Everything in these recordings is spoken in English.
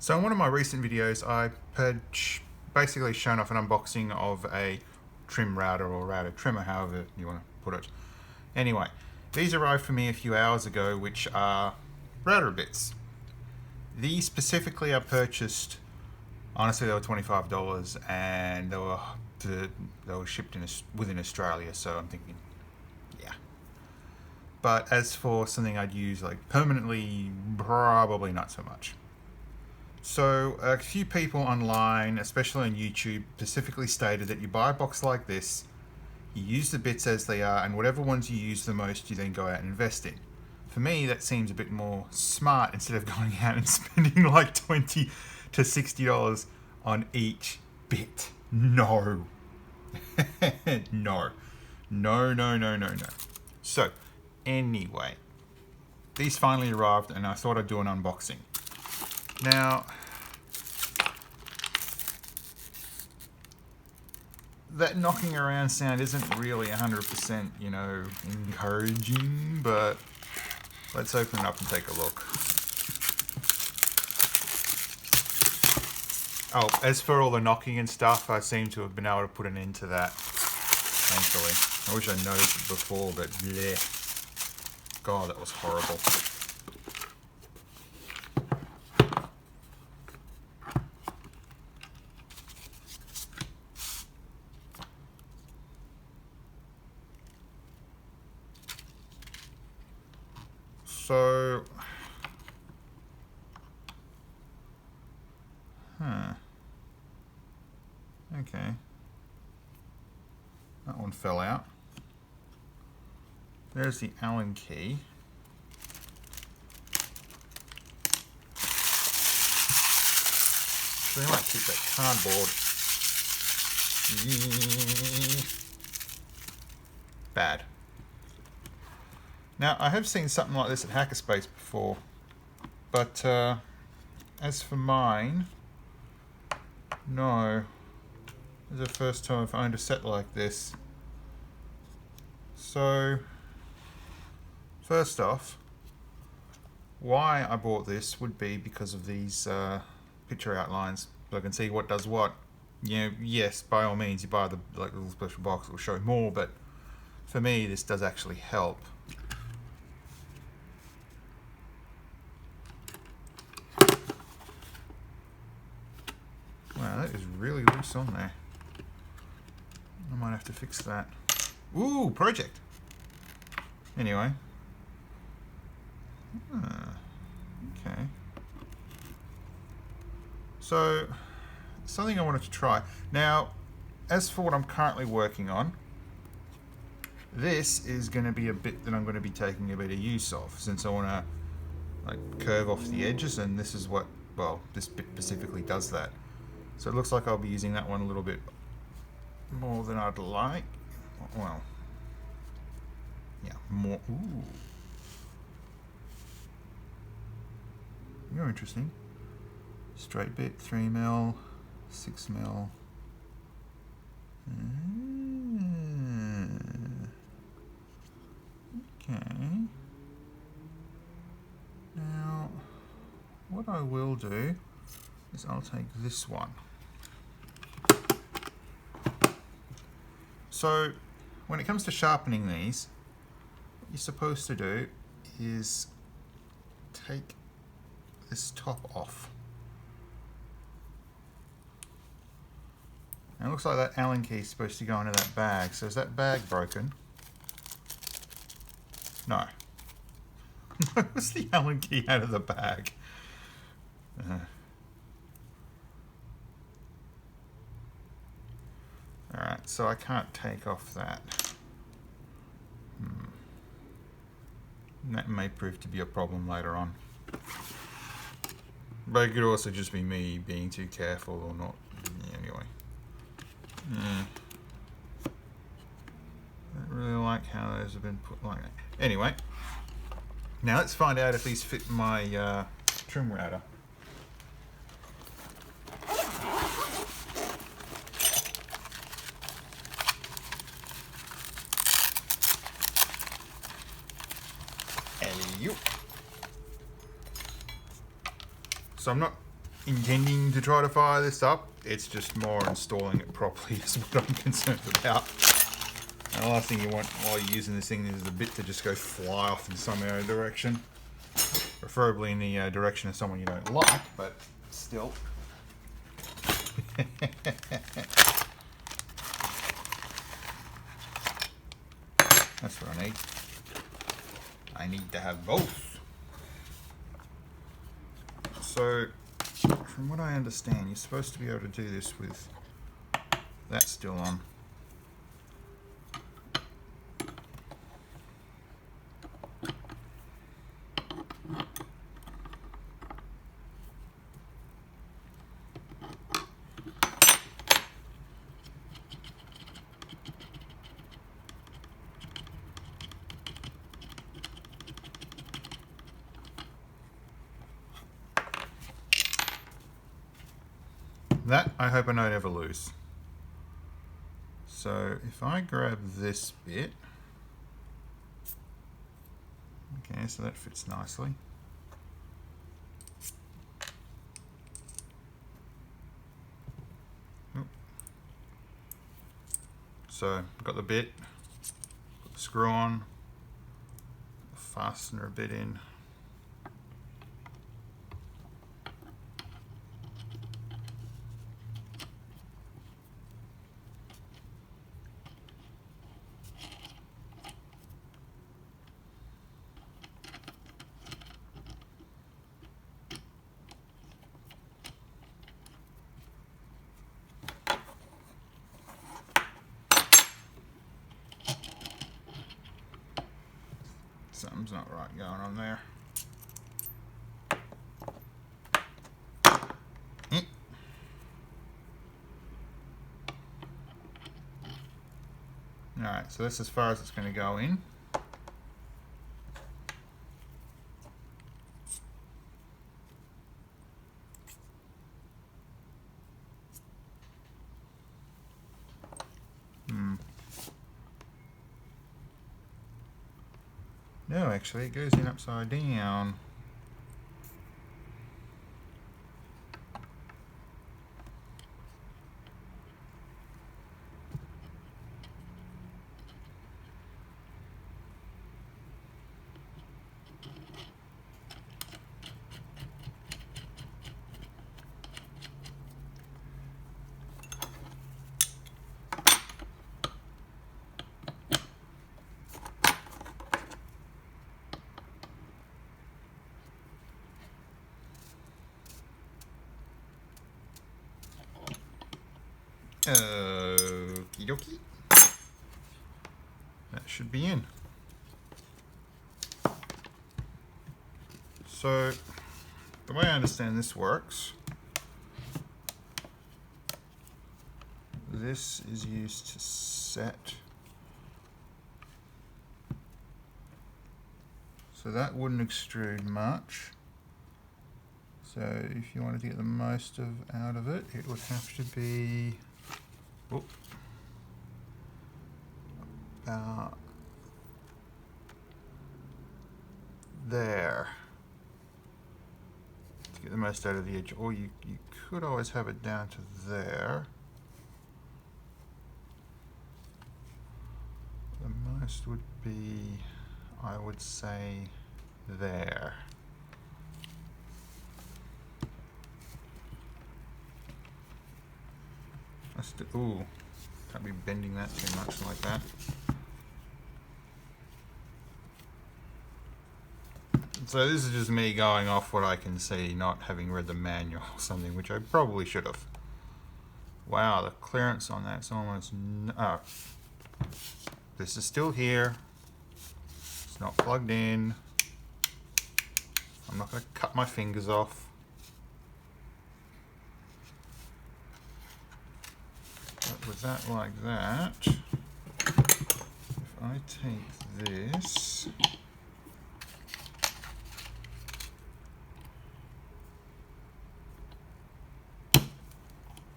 So in one of my recent videos, I had basically shown off an unboxing of a trim router or router trimmer, however you want to put it. Anyway, these arrived for me a few hours ago, which are router bits. These specifically I purchased, honestly they were $25 and they were shipped within Australia, so I'm thinking, yeah. But as for something I'd use like permanently, probably not so much. So a few people online, especially on YouTube, specifically stated that you buy a box like this, you use the bits as they are, and whatever ones you use the most, you then go out and invest in. For me, that seems a bit more smart instead of going out and spending like $20 to $60 on each bit. No. No. No, no, no, no, no. So, anyway, these finally arrived and I thought I'd do an unboxing. Now, that knocking around sound isn't really 100%, encouraging, but let's open it up and take a look. Oh, as for all the knocking and stuff, I seem to have been able to put an end to that, thankfully. I wish I noticed it before, but yeah. God, that was horrible. So, okay. That one fell out. There's the Allen key. So they might keep that cardboard. Bad. Now, I have seen something like this at Hackerspace before, but as for mine, no. This is the first time I've owned a set like this. So, first off, why I bought this would be because of these picture outlines, so I can see what does what. Yes, by all means, you buy the little special box, it will show more, but for me, this does actually help. Wow, that is really loose on there. I might have to fix that. Ooh, project! Anyway. Okay. So, something I wanted to try. Now, as for what I'm currently working on, this is going to be a bit that I'm going to be taking a bit of use of, since I want to curve off the edges, and this is what, well, this bit specifically does that. So it looks like I'll be using that one a little bit more than I'd like. Well, yeah, more. Ooh. You're interesting. Straight bit, 3mm, 6mm. Okay. Now, what I will do is I'll take this one. So, when it comes to sharpening these, what you're supposed to do is take this top off. Now it looks like that Allen key is supposed to go into that bag. So is that bag broken? No. Where's the Allen key out of the bag? Alright, so I can't take off that. That may prove to be a problem later on. But it could also just be me being too careful or not. Anyway. I don't really like how those have been put like that. Anyway. Now let's find out if these fit my trim router. So I'm not intending to try to fire this up. It's just more installing it properly is what I'm concerned about. And the last thing you want while you're using this thing is the bit to just go fly off in some direction. Preferably in the direction of someone you don't like, but still. That's what I need. I need to have both. So, from what I understand, you're supposed to be able to do this with that still on. That I hope I don't ever lose. So if I grab this bit, okay, so that fits nicely. So I've got the bit, put the screw on, fastener a bit in. Something's not right going on there. Alright, so that's as far as it's going to go in. No, actually, it goes in upside down. Okie dokie. That should be in. So, the way I understand this works, this is used to set. So that wouldn't extrude much. So if you wanted to get the most out of it, it would have to be about there to get the most out of the edge. Or you could always have it down to there. The most would be, I would say, there. Ooh, can't be bending that too much like that. So this is just me going off what I can see, not having read the manual or something, which I probably should have. Wow, the clearance on that's almost oh. This is still here. It's not plugged in. I'm not going to cut my fingers off. But with that like that, if I take this,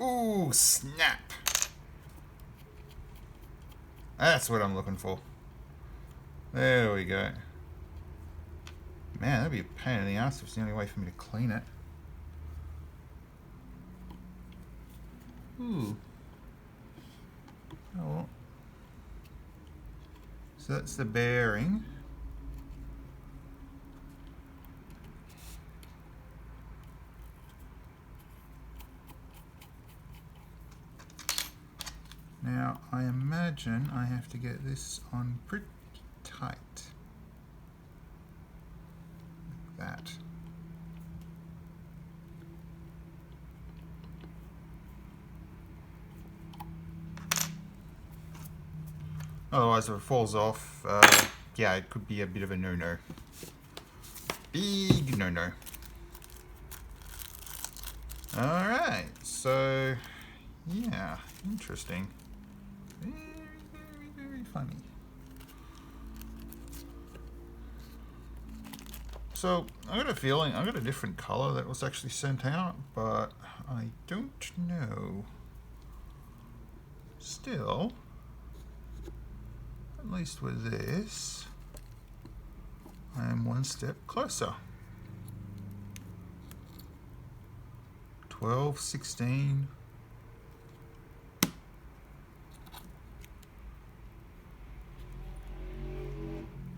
ooh, snap! That's what I'm looking for. There we go. Man, that'd be a pain in the ass if it's the only way for me to clean it. Ooh. Oh, well. So that's the bearing. Now I imagine I have to get this on pretty tight. Like that. Otherwise, if it falls off, yeah, it could be a bit of a no-no. Big no-no. Alright, so, yeah, interesting. Very, very, very funny. So, I got a feeling, I got a different color that was actually sent out, but I don't know. Still, at least with this, I am one step closer. 12, 16.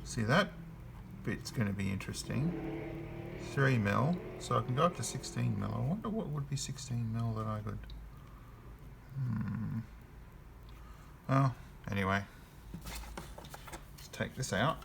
See, that bit's going to be interesting. 3 mil, so I can go up to 16 mil. I wonder what would be 16 mil that I could. Well, anyway, let's take this out.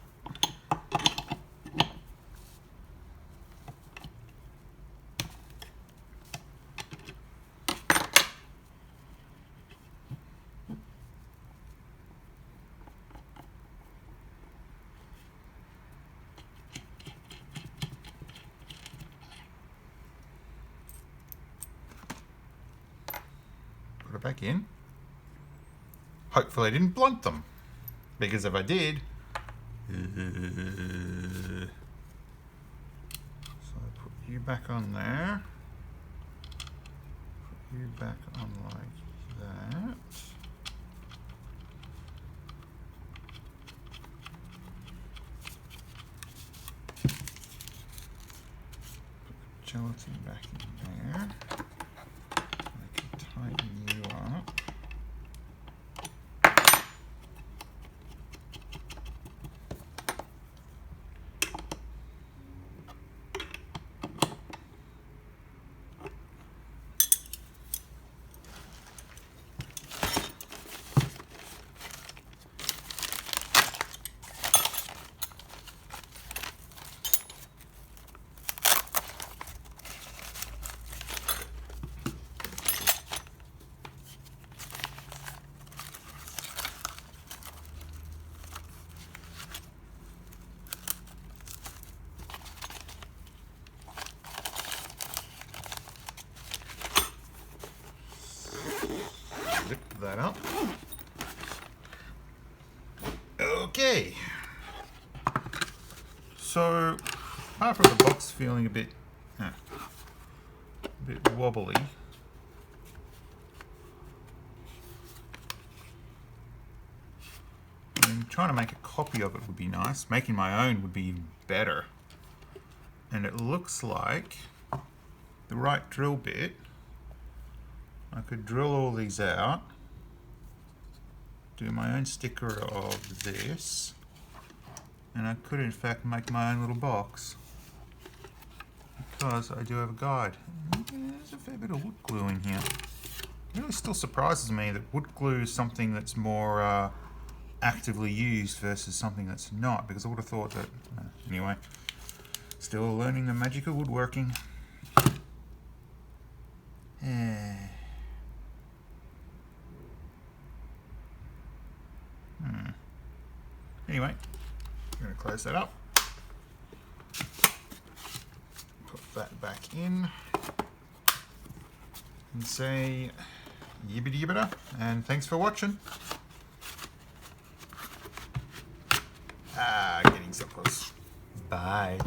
Put it back in. Hopefully I didn't blunt them, because if I did, so I put you back on there, put you back on like that. Put the gelatin back in there. I can tighten you up. Zip that up. Okay. So, apart from the box feeling a bit wobbly, trying to make a copy of it would be nice. Making my own would be even better. And it looks like the right drill bit, I could drill all these out, do my own sticker of this, and I could in fact make my own little box, because I do have a guide. There's a fair bit of wood glue in here. It really still surprises me that wood glue is something that's more actively used versus something that's not, because I would have thought that, anyway, still learning the magic of woodworking. Anyway, I'm going to close that up. Put that back in. And say yibbity yibbida, and thanks for watching. Getting so close. Bye.